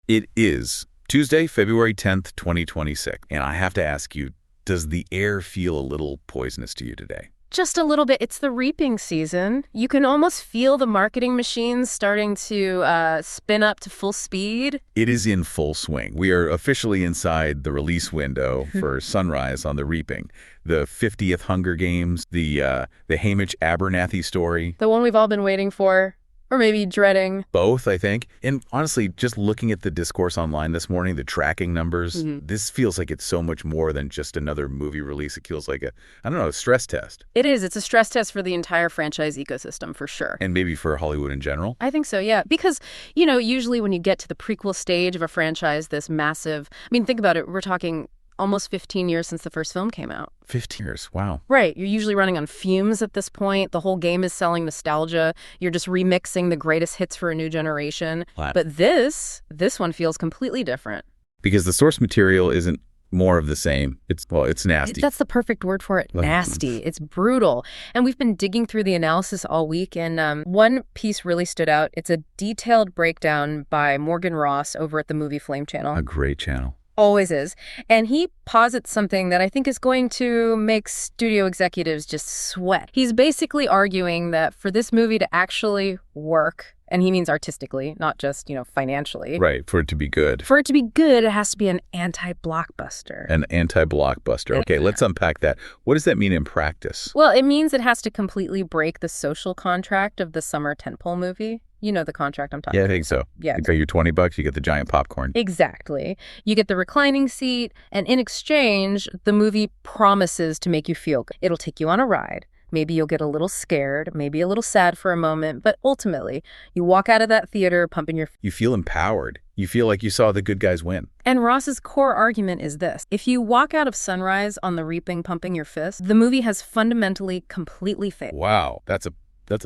It is Tuesday, February 10th, 2026. And I have to ask you, does the air feel a little poisonous to you today? Just a little bit. It's the reaping season. You can almost feel the marketing machines starting to spin up to full speed. It is in full swing. We are officially inside the release window for Sunrise on the Reaping. The 50th Hunger Games, the Haymitch Abernathy story. The one we've all been waiting for. Or maybe dreading. Both, I think. And honestly, just looking at the discourse online this morning, the tracking numbers, this feels like it's so much more than just another movie release. It feels like a stress test. It is. It's a stress test for the entire franchise ecosystem, for sure. And maybe for Hollywood in general? I think so, yeah. Because, usually when you get to the prequel stage of a franchise, this massive... think about it. We're talking almost 15 years since the first film came out. 15 years, wow. Right. You're usually running on fumes at this point. The whole game is selling nostalgia. You're just remixing the greatest hits for a new generation. But this one feels completely different. Because the source material isn't more of the same. It's nasty. That's the perfect word for it. Nasty. It's brutal. And we've been digging through the analysis all week, and one piece really stood out. It's a detailed breakdown by Morgan Ross over at the Movie Flame channel. A great channel. Always is. And he posits something that I think is going to make studio executives just sweat. He's basically arguing that for this movie to actually work, and he means artistically, not just, financially. Right, for it to be good. For it to be good, it has to be an anti-blockbuster. An anti-blockbuster. Okay, let's unpack that. What does that mean in practice? Well, it means it has to completely break the social contract of the summer tentpole movie. You know the contract I'm talking about. Yeah, I think so. Yeah. You pay your $20, you get the giant popcorn. Exactly. You get the reclining seat, and in exchange, the movie promises to make you feel good. It'll take you on a ride. Maybe you'll get a little scared, maybe a little sad for a moment, but ultimately, you walk out of that theater pumping your... You feel empowered. You feel like you saw the good guys win. And Ross's core argument is this. If you walk out of Sunrise on the Reaping pumping your fist, the movie has fundamentally completely failed. Wow, that's a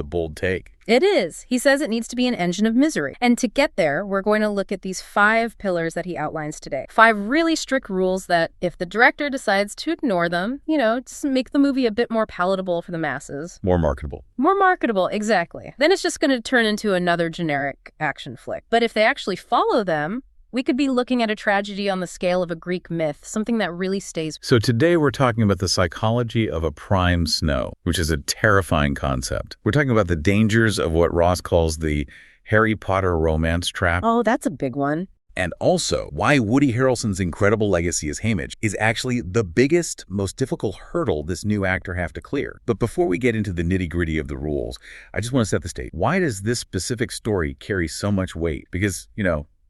bold take. It is. He says it needs to be an engine of misery. And to get there, we're going to look at these 5 pillars that he outlines today. 5 really strict rules that if the director decides to ignore them, just make the movie a bit more palatable for the masses. More marketable. More marketable, exactly. Then it's just going to turn into another generic action flick. But if they actually follow them, we could be looking at a tragedy on the scale of a Greek myth, something that really stays. So today we're talking about the psychology of a prime snow, which is a terrifying concept. We're talking about the dangers of what Ross calls the Harry Potter romance trap. Oh, that's a big one. And also why Woody Harrelson's incredible legacy as Haymitch is actually the biggest, most difficult hurdle this new actor have to clear. But before we get into the nitty-gritty of the rules, I just want to set the stage. Why does this specific story carry so much weight? Because,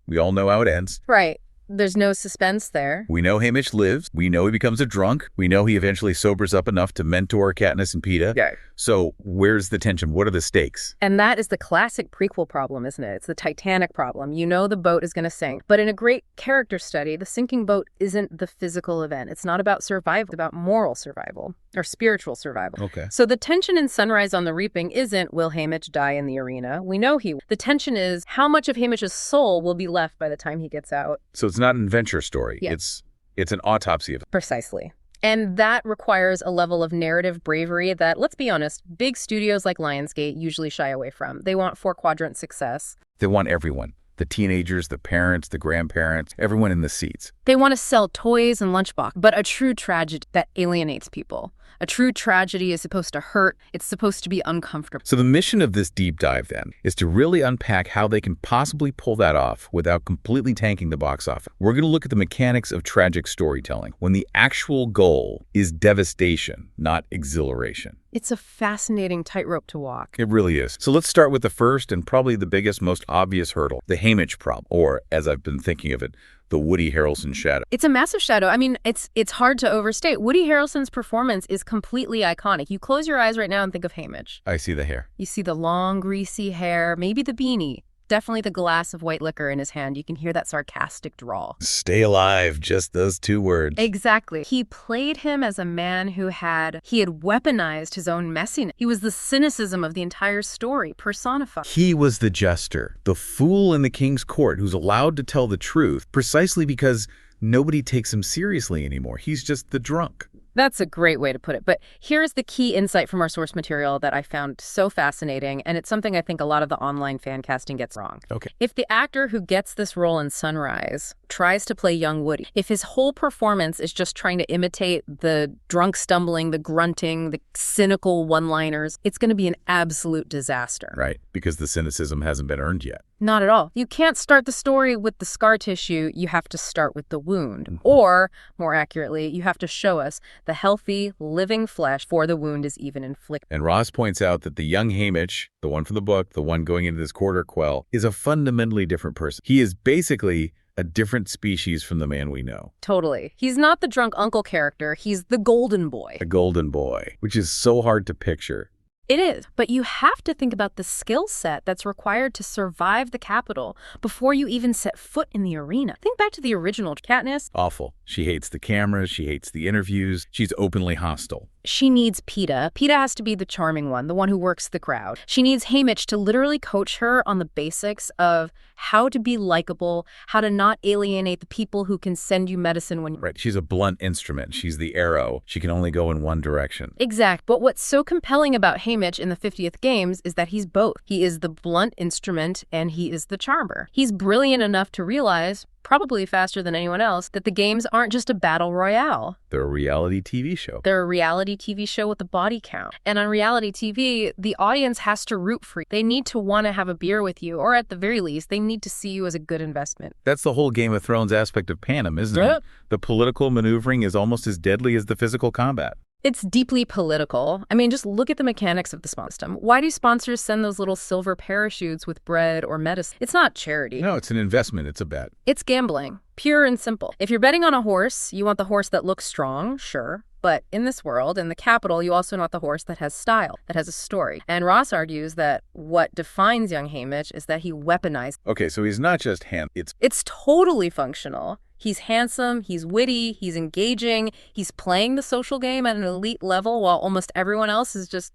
we all know how it ends. Right. There's no suspense there. We know Haymitch lives. We know he becomes a drunk. We know he eventually sobers up enough to mentor Katniss and Peeta. Yeah. So where's the tension? What are the stakes? And that is the classic prequel problem, isn't it? It's the Titanic problem. You know the boat is going to sink. But in a great character study, the sinking boat isn't the physical event. It's not about survival. It's about moral survival or spiritual survival. Okay. So the tension in Sunrise on the Reaping isn't will Haymitch die in the arena? We know he will. The tension is how much of Haymitch's soul will be left by the time he gets out. So it's not an adventure story. Yeah. It's an autopsy of it. Precisely. And that requires a level of narrative bravery that, let's be honest, big studios like Lionsgate usually shy away from. They want 4-quadrant success. They want everyone. The teenagers, the parents, the grandparents, everyone in the seats. They want to sell toys and lunchbox, but a true tragedy that alienates people. A true tragedy is supposed to hurt. It's supposed to be uncomfortable. So the mission of this deep dive, then, is to really unpack how they can possibly pull that off without completely tanking the box office. We're going to look at the mechanics of tragic storytelling when the actual goal is devastation, not exhilaration. It's a fascinating tightrope to walk. It really is. So let's start with the first and probably the biggest, most obvious hurdle, the Haymitch problem, or as I've been thinking of it, the Woody Harrelson shadow. It's a massive shadow. It's hard to overstate. Woody Harrelson's performance is completely iconic. You close your eyes right now and think of Haymitch. I see the hair. You see the long, greasy hair, maybe the beanie. Definitely the glass of white liquor in his hand. You can hear that sarcastic drawl. Stay alive, just those 2 words. Exactly. He played him as a man who had weaponized his own messiness. He was the cynicism of the entire story, personified. He was the jester, the fool in the king's court who's allowed to tell the truth precisely because nobody takes him seriously anymore. He's just the drunk. That's a great way to put it. But here's the key insight from our source material that I found so fascinating, and it's something I think a lot of the online fan casting gets wrong. Okay. If the actor who gets this role in Sunrise tries to play young Woody, if his whole performance is just trying to imitate the drunk stumbling, the grunting, the cynical one-liners, it's going to be an absolute disaster. Right, because the cynicism hasn't been earned yet. Not at all. You can't start the story with the scar tissue. You have to start with the wound. Or, more accurately, you have to show us the healthy, living flesh before the wound is even inflicted. And Ross points out that the young Haymitch, the one from the book, the one going into this quarter quell, is a fundamentally different person. He is basically a different species from the man we know. Totally. He's not the drunk uncle character. He's the golden boy. A golden boy, which is so hard to picture. It is, but you have to think about the skill set that's required to survive the Capitol before you even set foot in the arena. Think back to the original Katniss. Awful. She hates the cameras. She hates the interviews. She's openly hostile. She needs Peeta. Peeta has to be the charming one, the one who works the crowd. She needs Haymitch to literally coach her on the basics of how to be likable, how to not alienate the people who can send you medicine when... Right. She's a blunt instrument. She's the arrow. She can only go in one direction. Exact. But what's so compelling about Haymitch in the 50th Games is that he's both. He is the blunt instrument and he is the charmer. He's brilliant enough to realize, probably faster than anyone else, that the games aren't just a battle royale. They're a reality TV show. They're a reality TV show with a body count. And on reality TV, the audience has to root for you. They need to want to have a beer with you, or at the very least, they need to see you as a good investment. That's the whole Game of Thrones aspect of Panem, isn't it? The political maneuvering is almost as deadly as the physical combat. It's deeply political. I mean, just look at the mechanics of the sponsor system. Why do sponsors send those little silver parachutes with bread or medicine? It's not charity. No, it's an investment. It's a bet. It's gambling, pure and simple. If you're betting on a horse, you want the horse that looks strong, sure. But in this world, in the Capitol, you also want the horse that has style, that has a story. And Ross argues that what defines young Haymitch is that he weaponized. Okay, so he's not just It's totally functional. He's handsome, he's witty, he's engaging, he's playing the social game at an elite level while almost everyone else is just,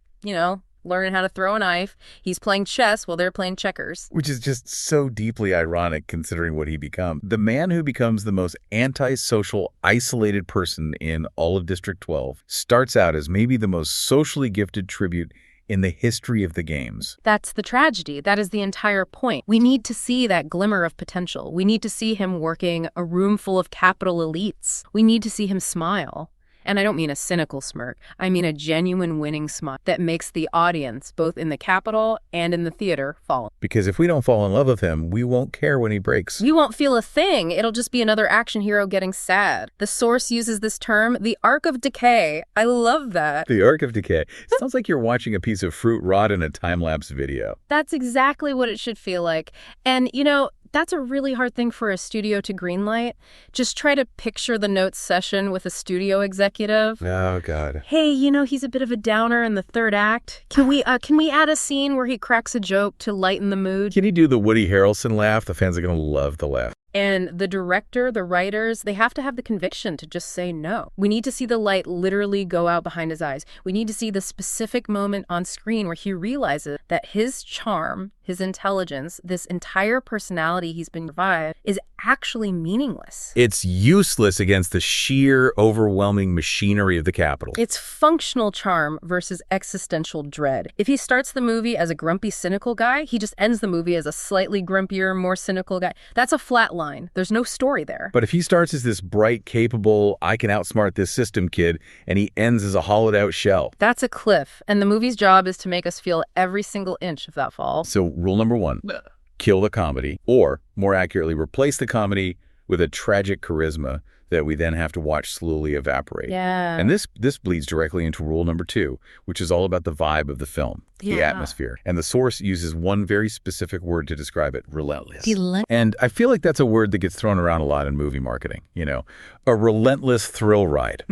learning how to throw a knife. He's playing chess while they're playing checkers. Which is just so deeply ironic considering what he becomes. The man who becomes the most antisocial, isolated person in all of District 12 starts out as maybe the most socially gifted tribute in the history of the games. That's the tragedy. That is the entire point. We need to see that glimmer of potential. We need to see him working a room full of Capitol elites. We need to see him smile. And I don't mean a cynical smirk. I mean a genuine winning smile that makes the audience, both in the Capitol and in the theater, fall. Because if we don't fall in love with him, we won't care when he breaks. We won't feel a thing. It'll just be another action hero getting sad. The source uses this term, the arc of decay. I love that. The arc of decay. Sounds like you're watching a piece of fruit rot in a time-lapse video. That's exactly what it should feel like. And, that's a really hard thing for a studio to greenlight. Just try to picture the notes session with a studio executive. Oh, God. Hey, he's a bit of a downer in the third act. Can we add a scene where he cracks a joke to lighten the mood? Can he do the Woody Harrelson laugh? The fans are going to love the laugh. And the director, the writers, they have to have the conviction to just say no. We need to see the light literally go out behind his eyes. We need to see the specific moment on screen where he realizes that his charm, his intelligence, this entire personality he's been provided is actually meaningless. It's useless against the sheer, overwhelming machinery of the Capitol. It's functional charm versus existential dread. If he starts the movie as a grumpy, cynical guy, he just ends the movie as a slightly grumpier, more cynical guy. That's a flat line. There's no story there. But if he starts as this bright, capable, I can outsmart this system kid, and he ends as a hollowed-out shell. That's a cliff, and the movie's job is to make us feel every single inch of that fall. So rule number one, kill the comedy, or more accurately, replace the comedy with a tragic charisma that we then have to watch slowly evaporate. Yeah. And this bleeds directly into rule number two, which is all about the vibe of the film, the atmosphere. And the source uses one very specific word to describe it, relentless. And I feel like that's a word that gets thrown around a lot in movie marketing, a relentless thrill ride,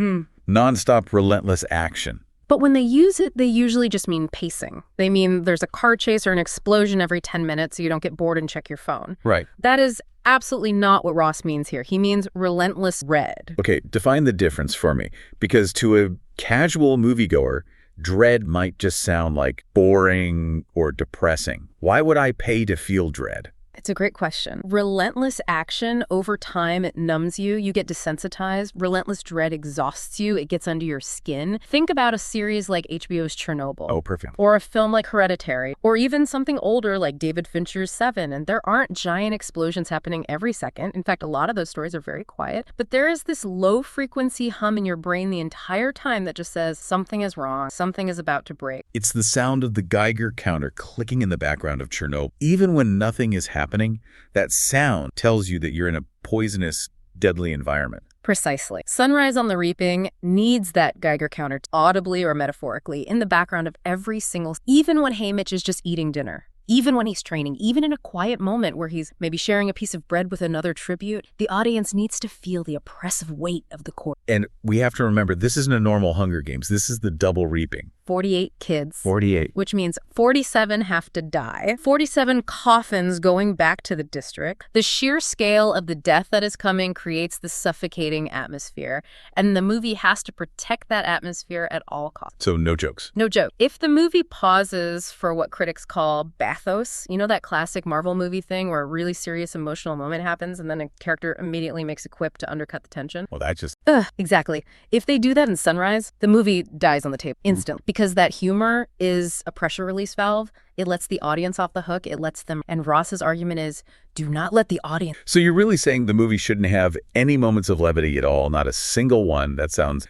nonstop relentless action. But when they use it, they usually just mean pacing. They mean there's a car chase or an explosion every 10 minutes so you don't get bored and check your phone. Right. That is absolutely not what Ross means here. He means relentless red. Okay, define the difference for me. Because to a casual moviegoer, dread might just sound like boring or depressing. Why would I pay to feel dread? It's a great question. Relentless action, over time, it numbs you. You get desensitized. Relentless dread exhausts you. It gets under your skin. Think about a series like HBO's Chernobyl. Oh, perfect. Or a film like Hereditary. Or even something older like David Fincher's Seven. And there aren't giant explosions happening every second. In fact, a lot of those stories are very quiet. But there is this low-frequency hum in your brain the entire time that just says, something is wrong. Something is about to break. It's the sound of the Geiger counter clicking in the background of Chernobyl. Even when nothing is happening, that sound tells you that you're in a poisonous, deadly environment. Precisely. Sunrise on the Reaping needs that Geiger counter audibly or metaphorically in the background of every single, even when Haymitch is just eating dinner. Even when he's training, even in a quiet moment where he's maybe sharing a piece of bread with another tribute, the audience needs to feel the oppressive weight of the court. And we have to remember, this isn't a normal Hunger Games. This is the double reaping. 48 kids. 48. Which means 47 have to die. 47 coffins going back to the district. The sheer scale of the death that is coming creates the suffocating atmosphere. And the movie has to protect that atmosphere at all costs. So no jokes. No joke. If the movie pauses for what critics call bathos, you know that classic Marvel movie thing where a really serious emotional moment happens and then a character immediately makes a quip to undercut the tension? Well, that just... Exactly. If they do that in Sunrise, the movie dies on the table instantly. Because that humor is a pressure release valve. It lets the audience off the hook. It lets them. And Ross's argument is, do not let the audience. So you're really saying the movie shouldn't have any moments of levity at all, not a single one? That sounds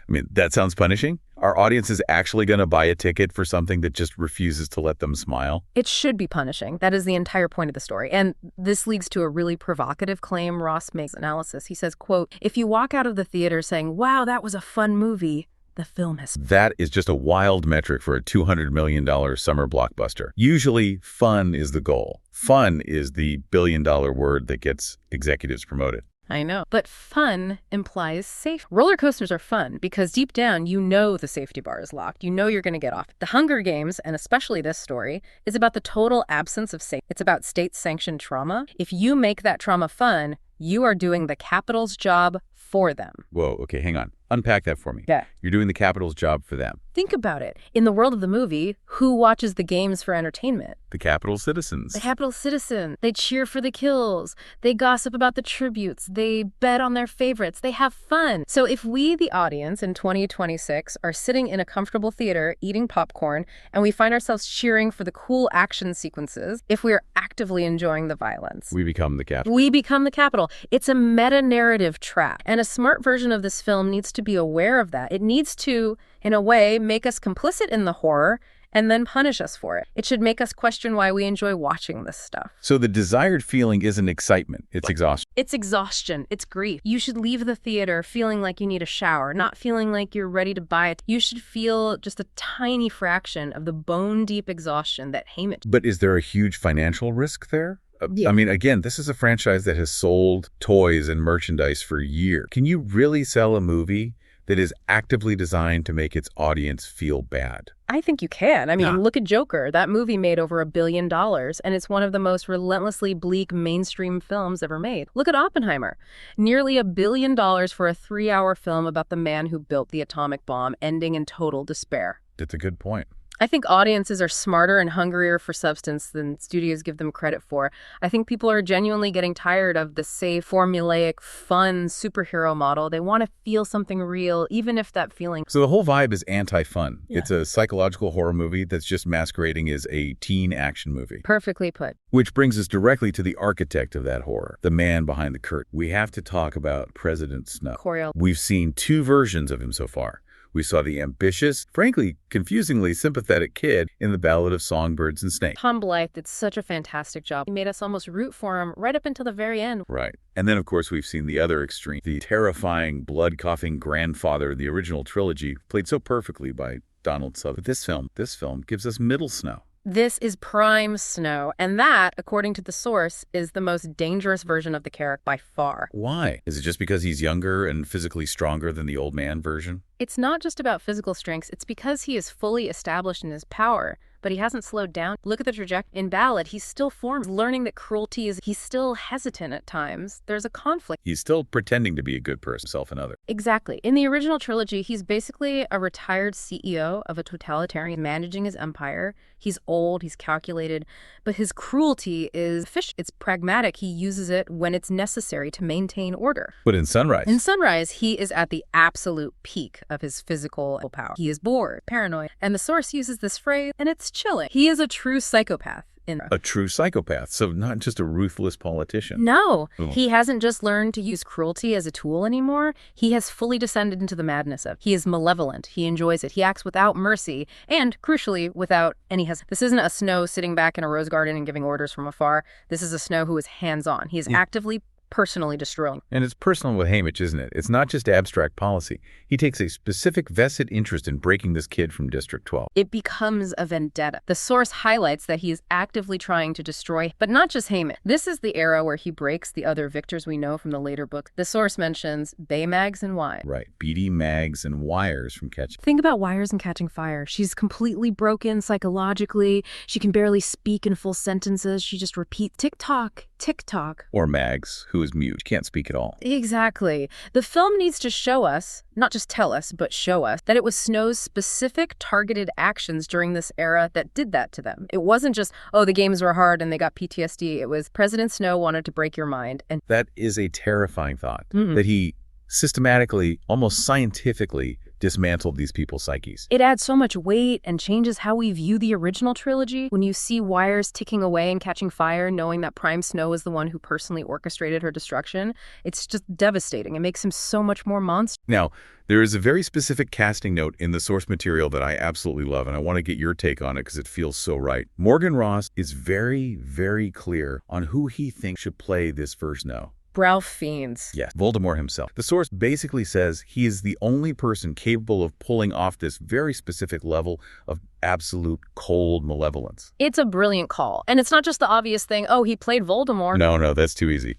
punishing. Our audience is actually going to buy a ticket for something that just refuses to let them smile? It should be punishing. That is the entire point of the story. And this leads to a really provocative claim Ross makes in analysis. He says, quote, if you walk out of the theater saying, wow, that was a fun movie, the film has... That is just a wild metric for a $200 million summer blockbuster. Usually, fun is the goal. Fun is the billion-dollar word that gets executives promoted. I know. But fun implies safe. Roller coasters are fun because deep down, you know the safety bar is locked. You know you're going to get off. The Hunger Games, and especially this story, is about the total absence of safety. It's about state-sanctioned trauma. If you make that trauma fun, you are doing the Capitol's job for them. Whoa, okay, hang on. Unpack that for me. Yeah. You're doing the Capitol's job for them. Think about it. In the world of the movie, who watches the games for entertainment? The Capitol citizens. The Capitol citizen. They cheer for the kills. They gossip about the tributes. They bet on their favorites. They have fun. So if we, the audience, in 2026 are sitting in a comfortable theater eating popcorn and we find ourselves cheering for the cool action sequences, if we are actively enjoying the violence, we become the Capitol. We become the Capitol. It's a meta-narrative trap. And a smart version of this film needs to be aware of that. It needs to, in a way, make us complicit in the horror and then punish us for it. It should make us question why we enjoy watching this stuff. So the desired feeling isn't excitement, it's exhaustion. It's exhaustion. It's grief. You should leave the theater feeling like you need a shower, not feeling like you're ready to buy it. You should feel just a tiny fraction of the bone-deep exhaustion that Haymitch... But is there a huge financial risk there? Yeah. I mean, again, this is a franchise that has sold toys and merchandise for years. Can you really sell a movie that is actively designed to make its audience feel bad? I think you can. I mean, look at Joker. That movie made over $1 billion, and it's one of the most relentlessly bleak mainstream films ever made. Look at Oppenheimer. Nearly $1 billion for a 3-hour film about the man who built the atomic bomb, ending in total despair. That's a good point. I think audiences are smarter and hungrier for substance than studios give them credit for. I think people are genuinely getting tired of the safe, formulaic, fun superhero model. They want to feel something real, even if that feeling... So the whole vibe is anti-fun. Yeah. It's a psychological horror movie that's just masquerading as a teen action movie. Perfectly put. Which brings us directly to the architect of that horror, the man behind the curtain. We have to talk about President Snow. Coriel. We've seen 2 versions of him so far. We saw the ambitious, frankly, confusingly sympathetic kid in The Ballad of Songbirds and Snakes. Tom Blythe did such a fantastic job. He made us almost root for him right up until the very end. Right. And then, of course, we've seen the other extreme, the terrifying, blood-coughing grandfather of the original trilogy, played so perfectly by Donald Sutherland. But this film gives us middle Snow. This is prime Snow, and that, according to the source, is the most dangerous version of the character by far. Why? Is it just because he's younger and physically stronger than the old man version? It's not just about physical strengths, it's because he is fully established in his power, but he hasn't slowed down. Look at the trajectory. In Ballad, he's still formed, learning that cruelty is, he's still hesitant at times. There's a conflict. He's still pretending to be a good person, self and other. Exactly. In the original trilogy, he's basically a retired CEO of a totalitarian managing his empire. He's old, he's calculated, but his cruelty is efficient. It's pragmatic. He uses it when it's necessary to maintain order. But in Sunrise? In Sunrise, he is at the absolute peak of his physical power. He is bored, paranoid, and the source uses this phrase, and it's chilling. He is a true psychopath. A true psychopath, so not just a ruthless politician. No, he hasn't just learned to use cruelty as a tool anymore. He has fully descended into the madness of. He is malevolent. He enjoys it. He acts without mercy and, crucially, without any hesitation. This isn't a Snow sitting back in a rose garden and giving orders from afar. This is a Snow who is hands-on. He is actively personally destroying. And it's personal with Haymitch, isn't it? It's not just abstract policy. He takes a specific vested interest in breaking this kid from District 12. It becomes a vendetta. The source highlights that he is actively trying to destroy, but not just Haymitch. This is the era where he breaks the other victors we know from the later books. The source mentions Baymags and wires. Right. BD mags and wires from Catching. Think about Wires and Catching Fire. She's completely broken psychologically. She can barely speak in full sentences. She just repeats tick-tock, tick-tock. Or Mags, who is mute. She can't speak at all. Exactly. The film needs to show us, not just tell us, but show us, that it was Snow's specific targeted actions during this era that did that to them. It wasn't just, oh, the games were hard and they got PTSD. It was President Snow wanted to break your mind. And that is a terrifying thought, that he systematically, almost scientifically, dismantled these people's psyches. It adds so much weight and changes how we view the original trilogy. When you see Wires ticking away and catching fire, knowing that Prime Snow is the one who personally orchestrated her destruction, it's just devastating. It makes him so much more monster. Now, there is a very specific casting note in the source material that I absolutely love, and I want to get your take on it because it feels so right. Morgan Ross is very, very clear on who he thinks should play this first Snow. Ralph Fiennes. Yes, Voldemort himself. The source basically says he is the only person capable of pulling off this very specific level of absolute cold malevolence. It's a brilliant call. And it's not just the obvious thing, oh, he played Voldemort. No, that's too easy.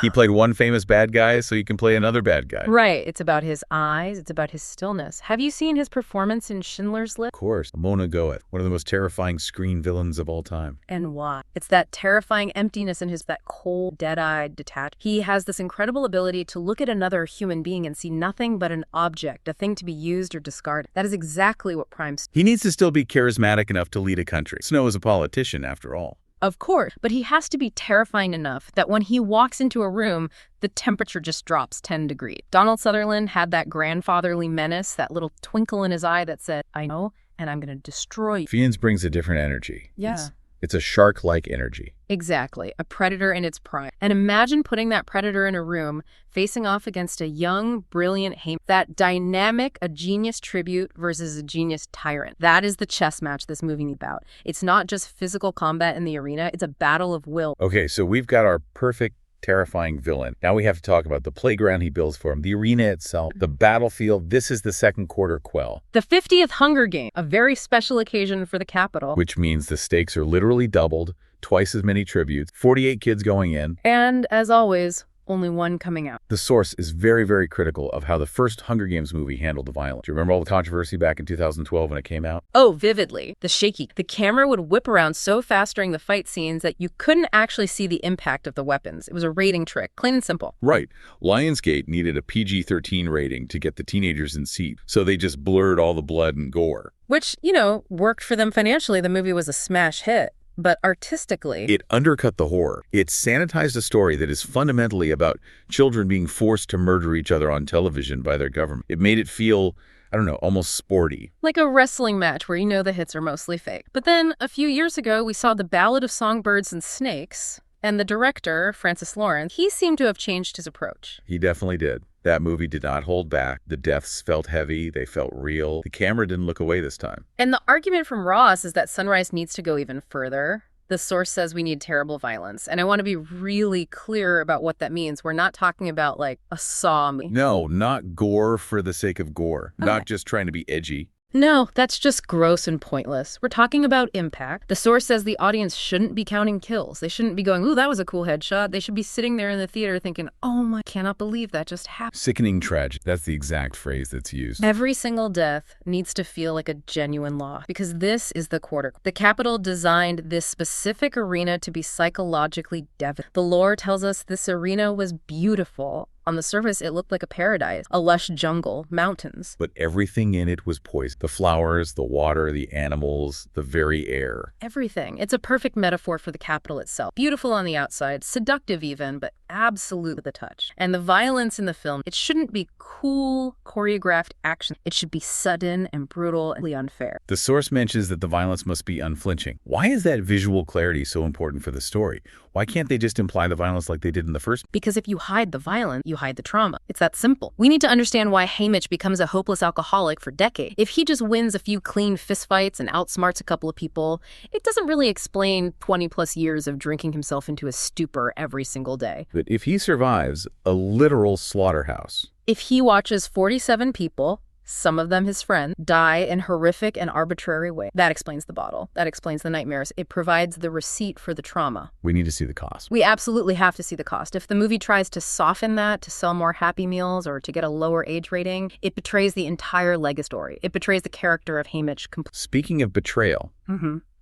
He played one famous bad guy, so he can play another bad guy. Right. It's about his eyes. It's about his stillness. Have you seen his performance in Schindler's List? Of course. Mona Goeth, one of the most terrifying screen villains of all time. And why? It's that terrifying emptiness in his, that cold, dead-eyed, detached. He has this incredible ability to look at another human being and see nothing but an object, a thing to be used or discarded. That is exactly what He needs to still be charismatic enough to lead a country. Snow is a politician, after all. Of course, but he has to be terrifying enough that when he walks into a room, the temperature just drops 10 degrees. Donald Sutherland had that grandfatherly menace, that little twinkle in his eye that said, I know, and I'm going to destroy you. Fiennes brings a different energy. Yeah. It's a shark-like energy. Exactly. A predator in its prime. And imagine putting that predator in a room facing off against a young, brilliant Haymitch. That dynamic, a genius tribute versus a genius tyrant. That is the chess match this movie is about. It's not just physical combat in the arena. It's a battle of will. Okay, so we've got our perfect, terrifying villain. Now we have to talk about the playground he builds for him, the arena itself, the battlefield. This is the Second Quarter Quell. The 50th Hunger Game, a very special occasion for the Capitol. Which means the stakes are literally doubled, twice as many tributes, 48 kids going in. And, as always, only one coming out. The source is very, very critical of how the first Hunger Games movie handled the violence. Do you remember all the controversy back in 2012 when it came out? Oh, vividly. The shaky. The camera would whip around so fast during the fight scenes that you couldn't actually see the impact of the weapons. It was a rating trick, plain and simple. Right. Lionsgate needed a PG-13 rating to get the teenagers in seat, so they just blurred all the blood and gore. Which, worked for them financially. The movie was a smash hit. But artistically, it undercut the horror. It sanitized a story that is fundamentally about children being forced to murder each other on television by their government. It made it feel, almost sporty. Like a wrestling match where the hits are mostly fake. But then, a few years ago, we saw The Ballad of Songbirds and Snakes, and the director, Francis Lawrence, he seemed to have changed his approach. He definitely did. That movie did not hold back. The deaths felt heavy. They felt real. The camera didn't look away this time. And the argument from Ross is that Sunrise needs to go even further. The source says we need terrible violence. And I want to be really clear about what that means. We're not talking about, like, a Saw movie. No, not gore for the sake of gore. Okay. Not just trying to be edgy. No, that's just gross and pointless. We're talking about impact. The source says the audience shouldn't be counting kills. They shouldn't be going, ooh, that was a cool headshot. They should be sitting there in the theater thinking, oh my, cannot believe that just happened. Sickening tragic. That's the exact phrase that's used. Every single death needs to feel like a genuine loss, because this is the quarter. The Capitol designed this specific arena to be psychologically devastating. The lore tells us this arena was beautiful. On the surface, it looked like a paradise, a lush jungle, mountains. But everything in it was poison. The flowers, the water, the animals, the very air. Everything. It's a perfect metaphor for the Capitol itself. Beautiful on the outside, seductive even, but absolute with a touch. And the violence in the film, it shouldn't be cool, choreographed action. It should be sudden and brutal and unfair. The source mentions that the violence must be unflinching. Why is that visual clarity so important for the story? Why can't they just imply the violence like they did in the first? Because if you hide the violence, you hide the trauma. It's that simple. We need to understand why Haymitch becomes a hopeless alcoholic for decades. If he just wins a few clean fistfights and outsmarts a couple of people, it doesn't really explain 20 plus years of drinking himself into a stupor every single day. But if he survives a literal slaughterhouse, if he watches 47 people, some of them his friends, die in horrific and arbitrary ways, that explains the bottle. That explains the nightmares. It provides the receipt for the trauma. we need to see the cost. We absolutely have to see the cost. If the movie tries to soften that, to sell more Happy Meals, or to get a lower age rating, it betrays the entire legacy story. It betrays the character of Haymitch completely. Speaking of betrayal,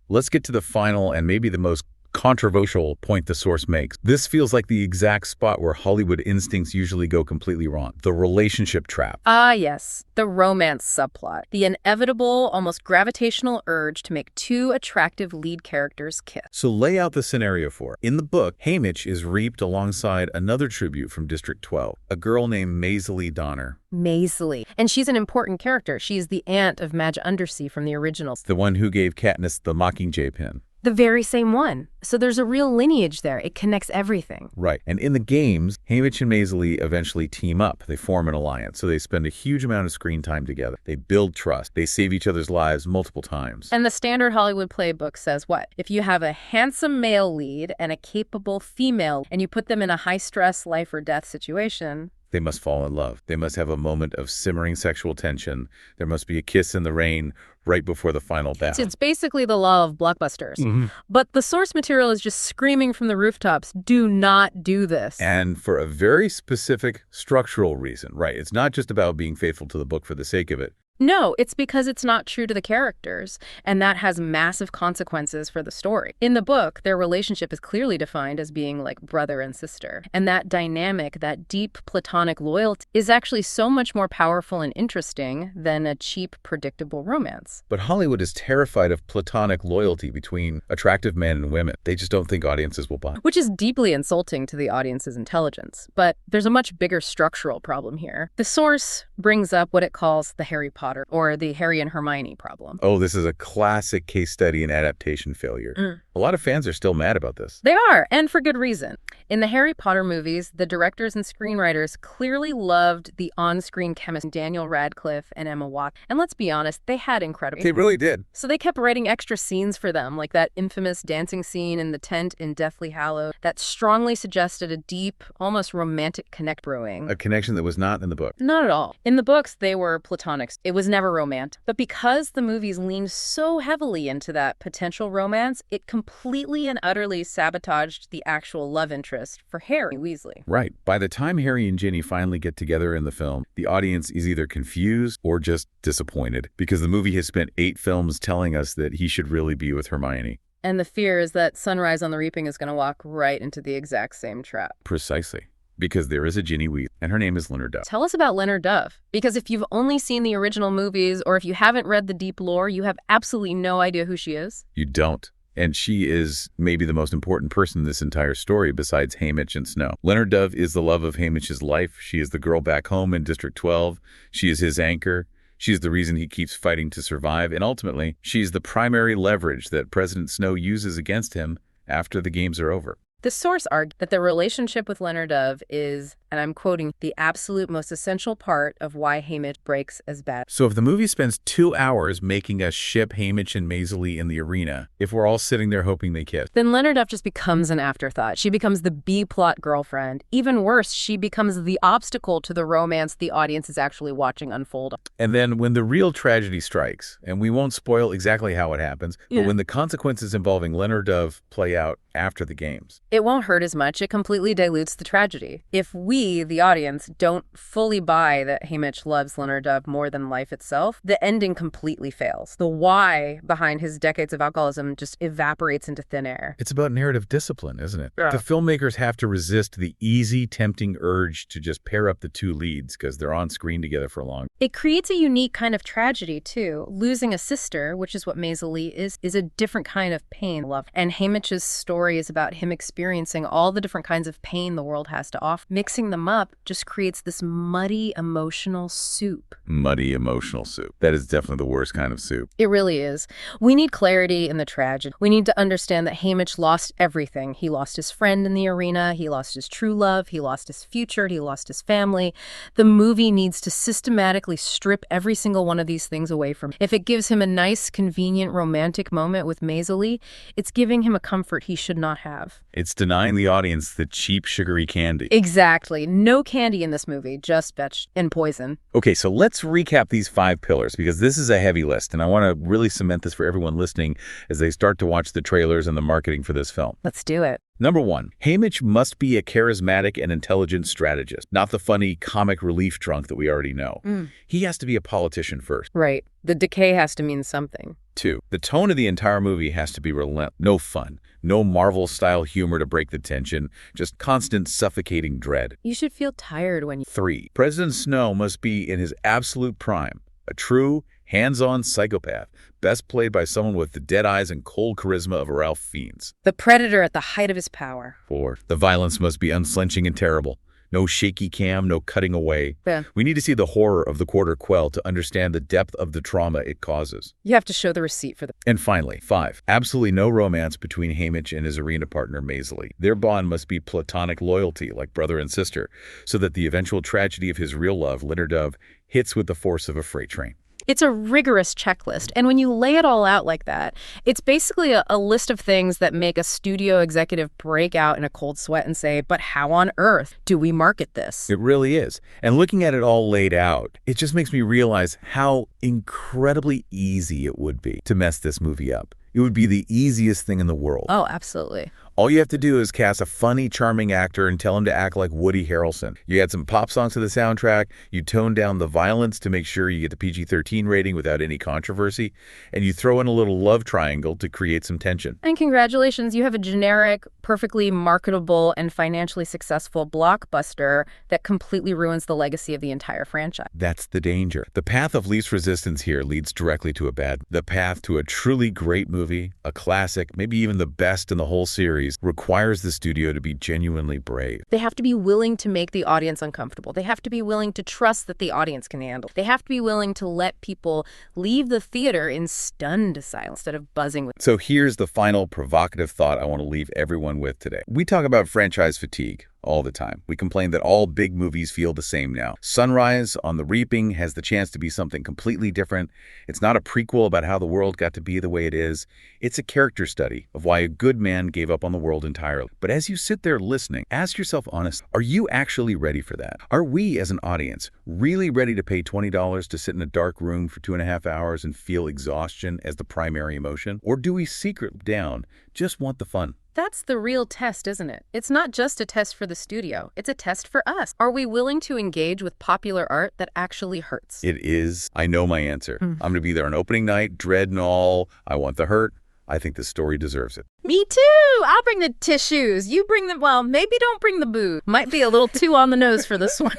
let's get to the final and maybe the most controversial point the source makes. This feels like the exact spot where Hollywood instincts usually go completely wrong. The relationship trap. Ah, yes. The romance subplot. The inevitable, almost gravitational urge to make two attractive lead characters kiss. So lay out the scenario for it. In the book, Haymitch is reaped alongside another tribute from District 12, a girl named Maysilee Donner. Maysilee. And she's an important character. She's the aunt of Madge Undersea from the originals. The one who gave Katniss the Mockingjay pin. The very same one. So there's a real lineage there. It connects everything. Right. And in the games, Haymitch and Maysilee eventually team up. They form an alliance. So they spend a huge amount of screen time together. They build trust. They save each other's lives multiple times. And the standard Hollywood playbook says what? If you have a handsome male lead and a capable female, and you put them in a high-stress life or death situation, they must fall in love. They must have a moment of simmering sexual tension. There must be a kiss in the rain right before the final battle. It's basically the law of blockbusters. But the source material is just screaming from the rooftops, do not do this. And for a very specific structural reason, right? It's not just about being faithful to the book for the sake of it. No, it's because it's not true to the characters, and that has massive consequences for the story. In the book, their relationship is clearly defined as being like brother and sister. And that dynamic, that deep platonic loyalty, is actually so much more powerful and interesting than a cheap, predictable romance. But Hollywood is terrified of platonic loyalty between attractive men and women. They just don't think audiences will buy. Which is deeply insulting to the audience's intelligence. But there's a much bigger structural problem here. The source brings up what it calls the Harry Potter or the Harry and Hermione problem. Oh, this is a classic case study in adaptation failure. A lot of fans are still mad about this. They are, and for good reason. In the Harry Potter movies, the directors and screenwriters clearly loved the on-screen chemistry Daniel Radcliffe and Emma Watson. And let's be honest, they had incredible. They really did. So they kept writing extra scenes for them, like that infamous dancing scene in the tent in Deathly Hallows that strongly suggested a deep, almost romantic connect brewing. A connection that was not in the book. Not at all. In the books, they were platonic. It was never romantic. But because the movies leaned so heavily into that potential romance, it completely and utterly sabotaged the actual love interest for Harry Weasley. Right. By the time Harry and Ginny finally get together in the film, the audience is either confused or just disappointed because the movie has spent 8 films telling us that he should really be with Hermione. And the fear is that Sunrise on the Reaping is going to walk right into the exact same trap. Precisely. Because there is a Ginny Weasley, and her name is Lenore Dove. Tell us about Lenore Dove. Because if you've only seen the original movies, or if you haven't read the deep lore, you have absolutely no idea who she is. You don't. And she is maybe the most important person in this entire story besides Haymitch and Snow. Lenore Dove is the love of Haymitch's life. She is the girl back home in District 12. She is his anchor. She is the reason he keeps fighting to survive. And ultimately, she's the primary leverage that President Snow uses against him after the games are over. The source argued that the relationship with Lenore Dove is and I'm quoting, the absolute most essential part of why Haymitch breaks as bad. So if the movie spends 2 hours making us ship Haymitch and Maysilee in the arena, if we're all sitting there hoping they kiss, then Lenore Dove just becomes an afterthought. She becomes the B-plot girlfriend. Even worse, she becomes the obstacle to the romance the audience is actually watching unfold. and then when the real tragedy strikes, and we won't spoil exactly how it happens, but when the consequences involving Lenore Dove play out after the games, it won't hurt as much. It completely dilutes the tragedy. If we, the audience, don't fully buy that Haymitch loves Lenore Dove more than life itself, the ending completely fails. The why behind his decades of alcoholism just evaporates into thin air. it's about narrative discipline, isn't it? The filmmakers have to resist the easy, tempting urge to just pair up the two leads because they're on screen together for long. It creates a unique kind of tragedy, too. Losing a sister, which is what Maysilee is a different kind of pain. Love. And Haymitch's story is about him experiencing all the different kinds of pain the world has to offer. Mixing them up just creates this muddy, emotional soup. Muddy emotional soup. That is definitely the worst kind of soup. It really is. We need clarity in the tragedy. We need to understand that Haymitch lost everything. He lost his friend in the arena. He lost his true love. He lost his future. He lost his family. The movie needs to systematically strip every single one of these things away from him. If it gives him a nice, convenient, romantic moment with Maysilee, it's giving him a comfort he should not have. It's denying the audience the cheap, sugary candy. Exactly. No candy in this movie, just vetch and poison. Okay, so let's recap these 5 pillars because this is a heavy list, and I want to really cement this for everyone listening as they start to watch the trailers and the marketing for this film. Let's do it. Number 1, Haymitch must be a charismatic and intelligent strategist, not the funny comic relief drunk that we already know. He has to be a politician first. Right. The decay has to mean something. 2, the tone of the entire movie has to be relentless. No fun. No Marvel-style humor to break the tension. Just constant suffocating dread. You should feel tired when you... 3, President Snow must be in his absolute prime. A true, hands-on psychopath, best played by someone with the dead eyes and cold charisma of Ralph Fiennes. The Predator at the height of his power. 4, the violence must be unflinching and terrible. No shaky cam, no cutting away. Yeah. We need to see the horror of the Quarter Quell to understand the depth of the trauma it causes. You have to show the receipt for the... And finally, 5, absolutely no romance between Haymitch and his arena partner Maysilee. Their bond must be platonic loyalty, like brother and sister, so that the eventual tragedy of his real love, Lenore Dove, hits with the force of a freight train. It's a rigorous checklist, and when you lay it all out like that, it's basically a list of things that make a studio executive break out in a cold sweat and say, but how on earth do we market this? It really is. And looking at it all laid out, it just makes me realize how incredibly easy it would be to mess this movie up. It would be the easiest thing in the world. Oh, absolutely. All you have to do is cast a funny, charming actor and tell him to act like Woody Harrelson. You add some pop songs to the soundtrack, you tone down the violence to make sure you get the PG-13 rating without any controversy, and you throw in a little love triangle to create some tension. And congratulations, you have a generic, perfectly marketable, and financially successful blockbuster that completely ruins the legacy of the entire franchise. That's the danger. The path of least resistance here leads directly to a bad. The path to a truly great movie, a classic, maybe even the best in the whole series, requires the studio to be genuinely brave. They have to be willing to make the audience uncomfortable. They have to be willing to trust that the audience can handle. They have to be willing to let people leave the theater in stunned silence instead of buzzing with. So here's the final provocative thought I want to leave everyone with today. We talk about franchise fatigue all the time. We complain that all big movies feel the same now. Sunrise on the Reaping has the chance to be something completely different. It's not a prequel about how the world got to be the way it is. It's a character study of why a good man gave up on the world entirely. But as you sit there listening, ask yourself honestly, are you actually ready for that? Are we as an audience really ready to pay $20 to sit in a dark room for 2.5 hours and feel exhaustion as the primary emotion? Or do we secret down just want the fun? That's the real test, isn't it? It's not just a test for the studio. It's a test for us. Are we willing to engage with popular art that actually hurts? It is. I know my answer. I'm going to be there on opening night, dread and all. I want the hurt. I think the story deserves it. Me too! I'll bring the tissues. You bring the, well, maybe don't bring the booze. Might be a little too on the nose for this one.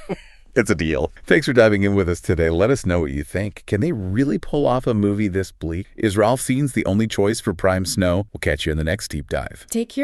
It's a deal. Thanks for diving in with us today. Let us know what you think. Can they really pull off a movie this bleak? Is Ralph Fiennes the only choice for Prime Snow? We'll catch you in the next deep dive. Take care.